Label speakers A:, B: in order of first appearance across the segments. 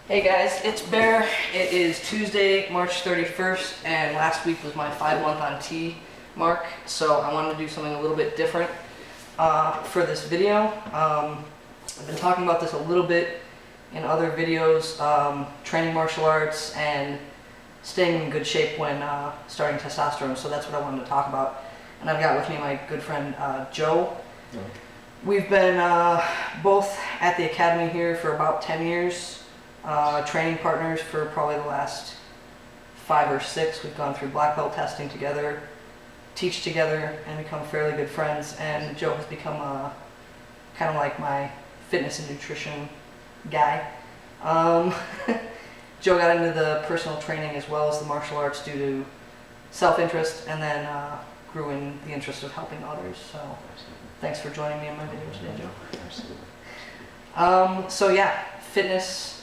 A: Hey guys, it's Bear. It is Tuesday, March 31st, and last week was my 5-month on T mark, so I wanted to do something a little bit different for this video. I've been talking about this a little bit in other videos, training martial arts and staying in good shape when starting testosterone, so that's what I wanted to talk about. And I've got with me my good friend Joe.
B: Yeah.
A: We've been both at the academy here for about 10 years. Training partners for probably the last 5 or 6. We've gone through black belt testing together, teach together, and become fairly good friends. And Joe has become kind of like my fitness and nutrition guy. Joe got into the personal training as well as the martial arts due to self-interest, and then grew in the interest of helping others. So thanks for joining me in my video today, Joe.
B: Absolutely.
A: So yeah, fitness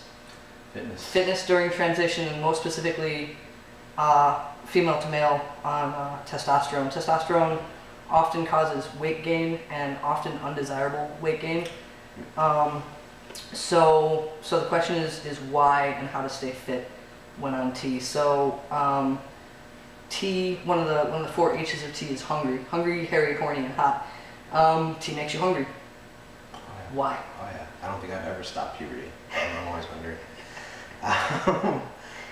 A: during transition, and most specifically female to male on testosterone. Testosterone often causes weight gain and often undesirable weight gain. So the question is why and how to stay fit when on T. So T, one of the 4 H's of T is hungry. Hungry, hairy, horny, and hot. T makes you hungry.
B: Oh, yeah.
A: Why?
B: Oh yeah. I don't think I've ever stopped puberty. I'm always hungry.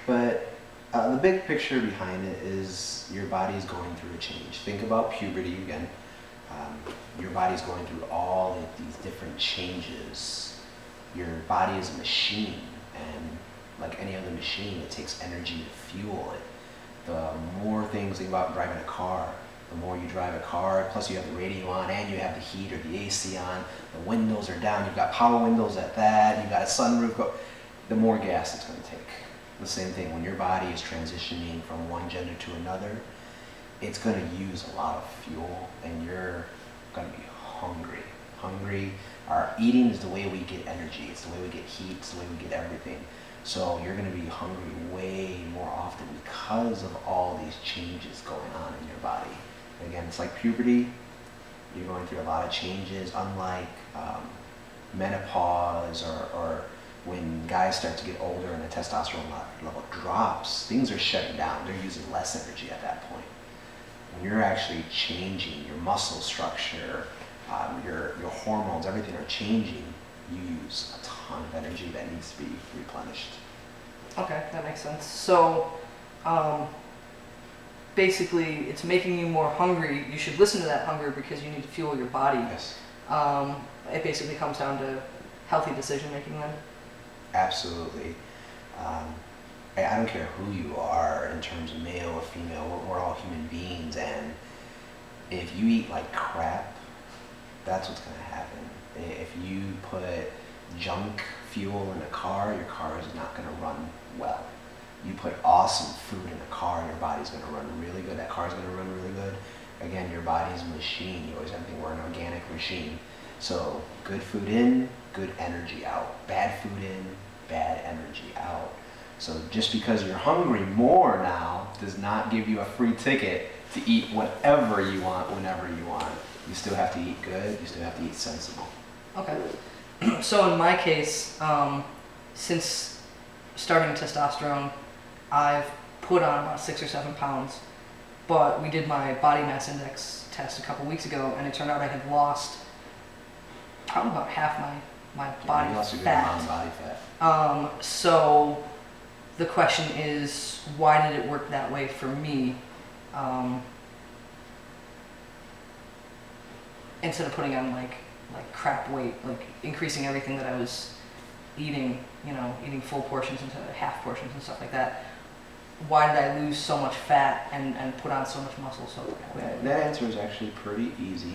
B: But the big picture behind it is your body is going through a change. Think about puberty again. Your body's going through all of these different changes. Your body is a machine, and like any other machine, it takes energy to fuel it. The more things, think about driving a car. The more you drive a car, plus you have the radio on and you have the heat or the AC on, the windows are down, you've got power windows at that, you've got a sunroof, the more gas it's going to take. The same thing, when your body is transitioning from one gender to another, it's going to use a lot of fuel, and you're going to be hungry. Our eating is the way we get energy, it's the way we get heat, it's the way we get everything. So you're going to be hungry way more often because of all these changes going on in your body. Again, it's like puberty, you're going through a lot of changes, unlike menopause or when guys start to get older and the testosterone level drops, things are shutting down. They're using less energy at that point. When you're actually changing your muscle structure, your hormones, everything are changing, you use a ton of energy that needs to be replenished.
A: Okay, that makes sense. So basically, it's making you more hungry. You should listen to that hunger because you need to fuel your body.
B: Yes.
A: It basically comes down to healthy decision making then.
B: Absolutely. I don't care who you are in terms of male or female, we're all human beings, and if you eat like crap, that's what's going to happen. If you put junk fuel in a car, your car is not going to run well. You put awesome food in a car, your body's going to run really good, that car's going to run really good. Again, your body's a machine. You always have to think we're an organic machine. So good food in, good energy out. Bad food in, bad energy out. So just because you're hungry more now does not give you a free ticket to eat whatever you want, whenever you want. You still have to eat good, you still have to eat sensible.
A: Okay. So in my case, since starting testosterone, I've put on about 6 or 7 pounds, but we did my body mass index test a couple weeks ago, and it turned out I had lost probably about half my body
B: You lost a good
A: fat.
B: amount of body fat.
A: So the question is, why did it work that way for me? Instead of putting on like crap weight, like increasing everything that I was eating, eating full portions into half portions and stuff like that. Why did I lose so much fat and put on so much muscle so quickly?
B: That answer is actually pretty easy.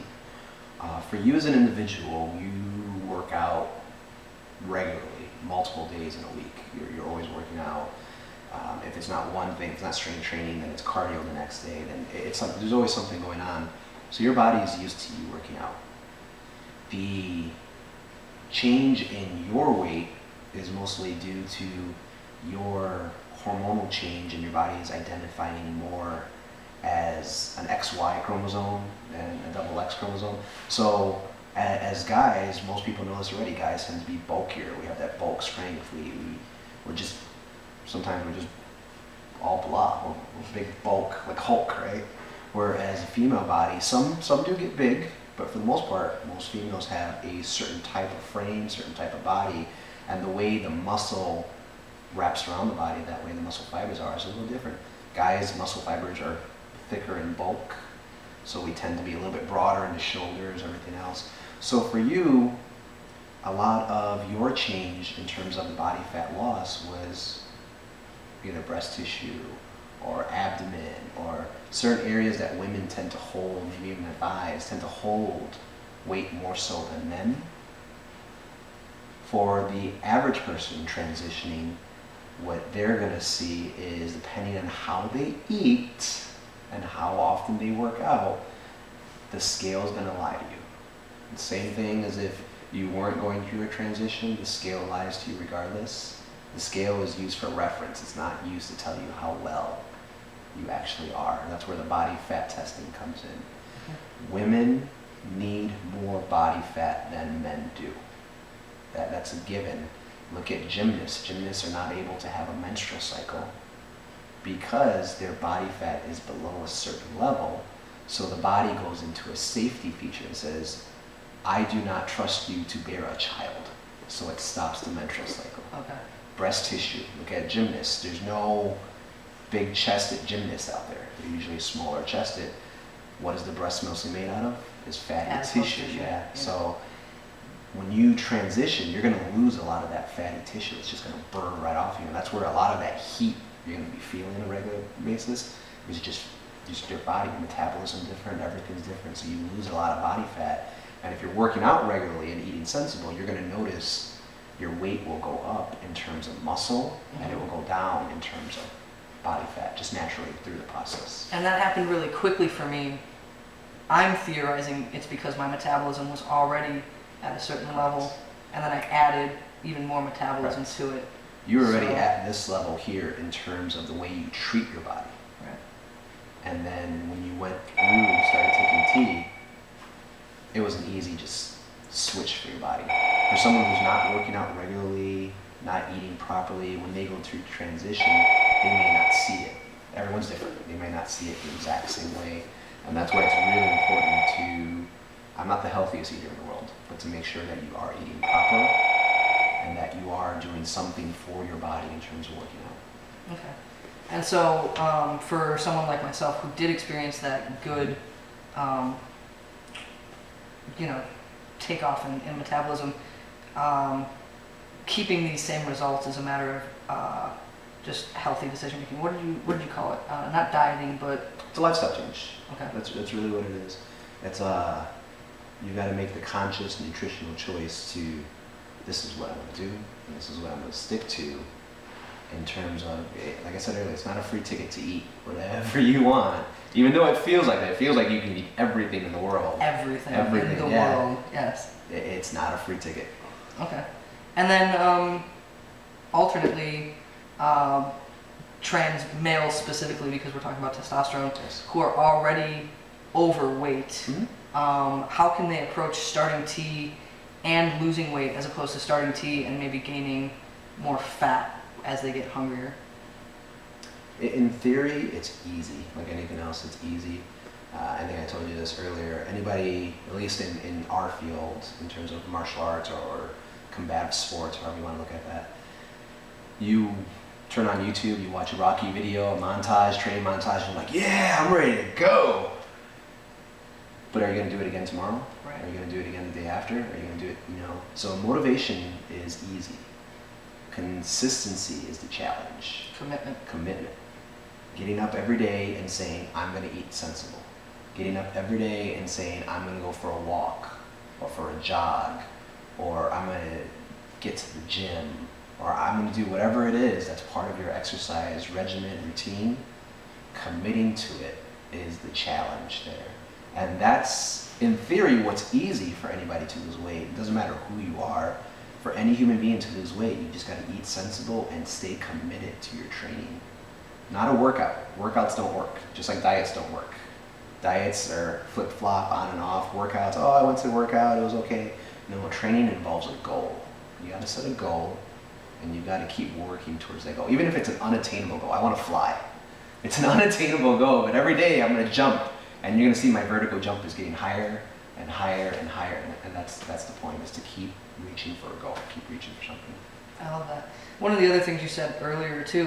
B: For you as an individual, you work out regularly, multiple days in a week. You're always working out. If it's not one thing, if it's not strength training, then it's cardio the next day. Then there's always something going on. So your body is used to you working out. The change in your weight is mostly due to your hormonal change, and your body is identifying more as an XY chromosome than a double X chromosome. So as guys, most people know this already, guys tend to be bulkier. We have that bulk strength. sometimes we're just all blah, we're big bulk, like Hulk, right? Whereas a female body, some do get big, but for the most part, most females have a certain type of frame, certain type of body, and the way the muscle wraps around the body, that way the muscle fibers are, is a little different. Guys' muscle fibers are thicker in bulk, so we tend to be a little bit broader in the shoulders, everything else. So for you, a lot of your change in terms of the body fat loss was either breast tissue or abdomen or certain areas that women tend to hold, maybe even their thighs, tend to hold weight more so than men. For the average person transitioning, what they're going to see is, depending on how they eat and how often they work out, the scale is going to lie to you. The same thing as if you weren't going through a transition, the scale lies to you regardless. The scale is used for reference. It's not used to tell you how well you actually are. And that's where the body fat testing comes in. Women need more body fat than men do. That's a given. Look at gymnasts. Gymnasts are not able to have a menstrual cycle because their body fat is below a certain level. So the body goes into a safety feature and says, I do not trust you to bear a child. So it stops the menstrual cycle.
A: Okay.
B: Breast tissue. Look at gymnasts. There's no big chested gymnasts out there. They're usually smaller chested. What is the breast mostly made out of? Is fatty tissue. Yeah. So when you transition, you're going to lose a lot of that fatty tissue. It's just going to burn right off you. And that's where a lot of that heat you're going to be feeling on a regular basis is just your body, your metabolism different, everything's different. So you lose a lot of body fat. And if you're working out regularly and eating sensible, you're going to notice your weight will go up in terms of muscle, and it will go down in terms of body fat, just naturally through the process.
A: And that happened really quickly for me. I'm theorizing it's because my metabolism was already at a certain level, and then I added even more metabolism to it.
B: You're already at this level here in terms of the way you treat your body.
A: Right.
B: And then when you went through and started taking tea, it was an easy just switch for your body. For someone who's not working out regularly, not eating properly, when they go through transition, they may not see it. Everyone's different. They may not see it the exact same way. And that's why it's really important to, I'm not the healthiest eater in the world, but to make sure that you are eating proper and that you are doing something for your body in terms of working out.
A: Okay. And so for someone like myself who did experience that good, takeoff in metabolism, keeping these same results is a matter of just healthy decision making. What did you call it? Not dieting, but
B: it's a lifestyle change.
A: Okay.
B: That's really what it is. It's you got to make the conscious nutritional choice to, this is what I'm going to do, and this is what I'm going to stick to. In terms of, like I said earlier, it's not a free ticket to eat whatever you want. Even though it feels like that, it feels like you can eat everything in the world.
A: Everything in the world, yes.
B: It's not a free ticket.
A: Okay. And then alternately, trans males specifically, because we're talking about testosterone,
B: Yes.
A: who are already overweight,
B: Mm-hmm.
A: how can they approach starting T and losing weight as opposed to starting T and maybe gaining more fat as they get hungrier?
B: In theory, it's easy. Like anything else, it's easy. I think I told you this earlier. Anybody, at least in our field, in terms of martial arts or combative sports, however you want to look at that, you turn on YouTube, you watch a Rocky video, a montage, training montage, and you're like, yeah, I'm ready to go. But are you going to do it again tomorrow?
A: Right.
B: Are you going to do it again the day after? Are you going to do it, So motivation is easy. Consistency is the challenge. Commitment. Getting up every day and saying, I'm going to eat sensible. Getting up every day and saying, I'm going to go for a walk or for a jog, or I'm going to get to the gym, or I'm going to do whatever it is that's part of your exercise regimen, routine. Committing to it is the challenge there. And that's, in theory, what's easy for anybody to lose weight. It doesn't matter who you are. For any human being to lose weight, you just got to eat sensible and stay committed to your training. Not a workout. Workouts don't work, just like diets don't work. Diets are flip-flop, on and off. Workouts, oh, I went to workout, it was okay. No, training involves a goal. You got to set a goal, and you got to keep working towards that goal. Even if it's an unattainable goal, I want to fly. It's an unattainable goal, but every day I'm going to jump, and you're going to see my vertical jump is getting higher and higher and higher, and that's the point, is to keep reaching for a goal, keep reaching for something.
A: I love that. One of the other things you said earlier too,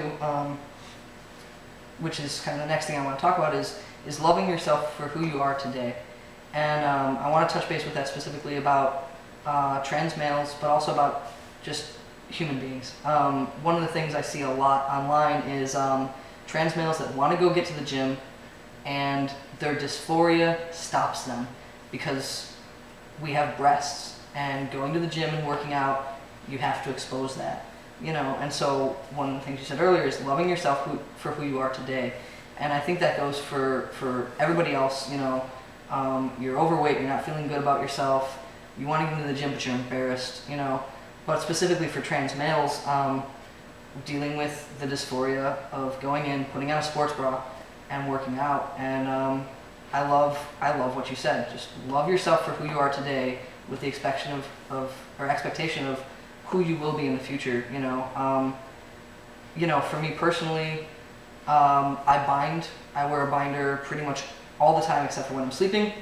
A: which is kind of the next thing I want to talk about, is loving yourself for who you are today. And I want to touch base with that specifically about trans males, but also about just human beings. One of the things I see a lot online is trans males that want to go get to the gym and their dysphoria stops them because we have breasts, and going to the gym and working out, you have to expose that, you know. And so one of the things you said earlier is loving yourself for who you are today. And I think that goes for everybody else, you know. You're overweight, you're not feeling good about yourself, you want to get into the gym but you're embarrassed, you know. But specifically for trans males, dealing with the dysphoria of going in, putting on a sports bra and working out. And I love what you said. Just love yourself for who you are today, with the expectation of who you will be in the future. You know, for me personally, I wear a binder pretty much all the time except for when I'm sleeping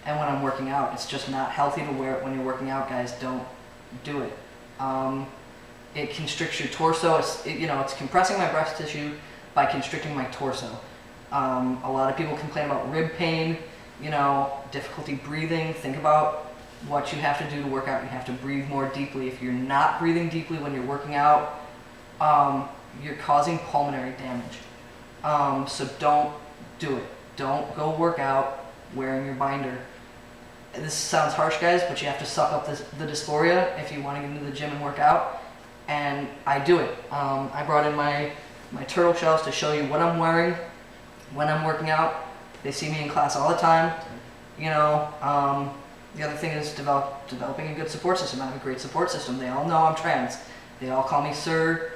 A: and when I'm working out. It's just not healthy to wear it when you're working out, guys. Don't do it. It constricts your torso. It's compressing my breast tissue by constricting my torso. A lot of people complain about rib pain, you know, difficulty breathing. Think about what you have to do to work out. You have to breathe more deeply. If you're not breathing deeply when you're working out, you're causing pulmonary damage. So don't do it. Don't go work out wearing your binder. This sounds harsh, guys, but you have to suck up the dysphoria if you want to get into the gym and work out. And I do it. I brought in my turtle shells to show you what I'm wearing when I'm working out. They see me in class all the time. You know, the other thing is developing a good support system. I have a great support system. They all know I'm trans. They all call me sir,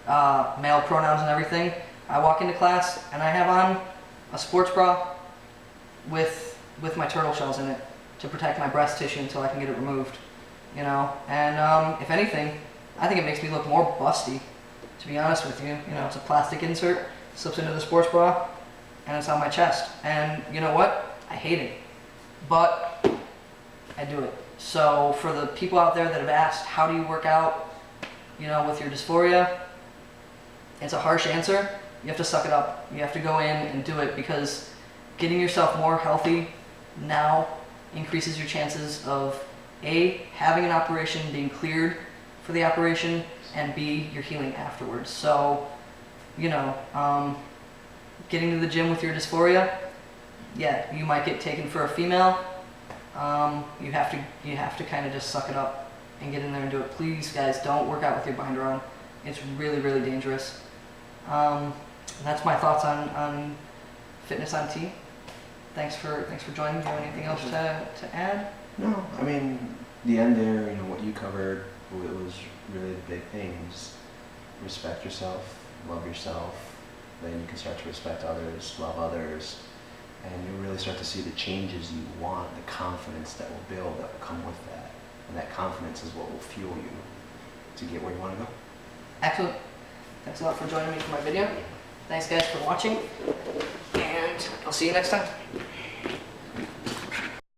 A: male pronouns and everything. I walk into class and I have on a sports bra with my turtle shells in it to protect my breast tissue until I can get it removed. You know, and if anything, I think it makes me look more busty, to be honest with you. You know, it's a plastic insert, slips into the sports bra, and it's on my chest. And you know what? I hate it, but I do it. So for the people out there that have asked, how do you work out, you know, with your dysphoria? It's a harsh answer. You have to suck it up. You have to go in and do it, because getting yourself more healthy now increases your chances of A, having an operation, being cleared for the operation, and B, you're healing afterwards. So, you know, getting to the gym with your dysphoria, yeah, you might get taken for a female. You have to kind of just suck it up and get in there and do it. Please, guys, don't work out with your binder on. It's really, really dangerous. That's my thoughts on fitness on T. Thanks for joining. Do you have anything else to add?
B: No, I mean, the end there, you know, what you covered, it was really the big things. Respect yourself, love yourself, then you can start to respect others, love others, and you'll really start to see the changes you want, the confidence that will build, that will come with that. And that confidence is what will fuel you to get where you want to go.
A: Excellent. Thanks a lot for joining me for my video. Thanks, guys, for watching, and I'll see you next time.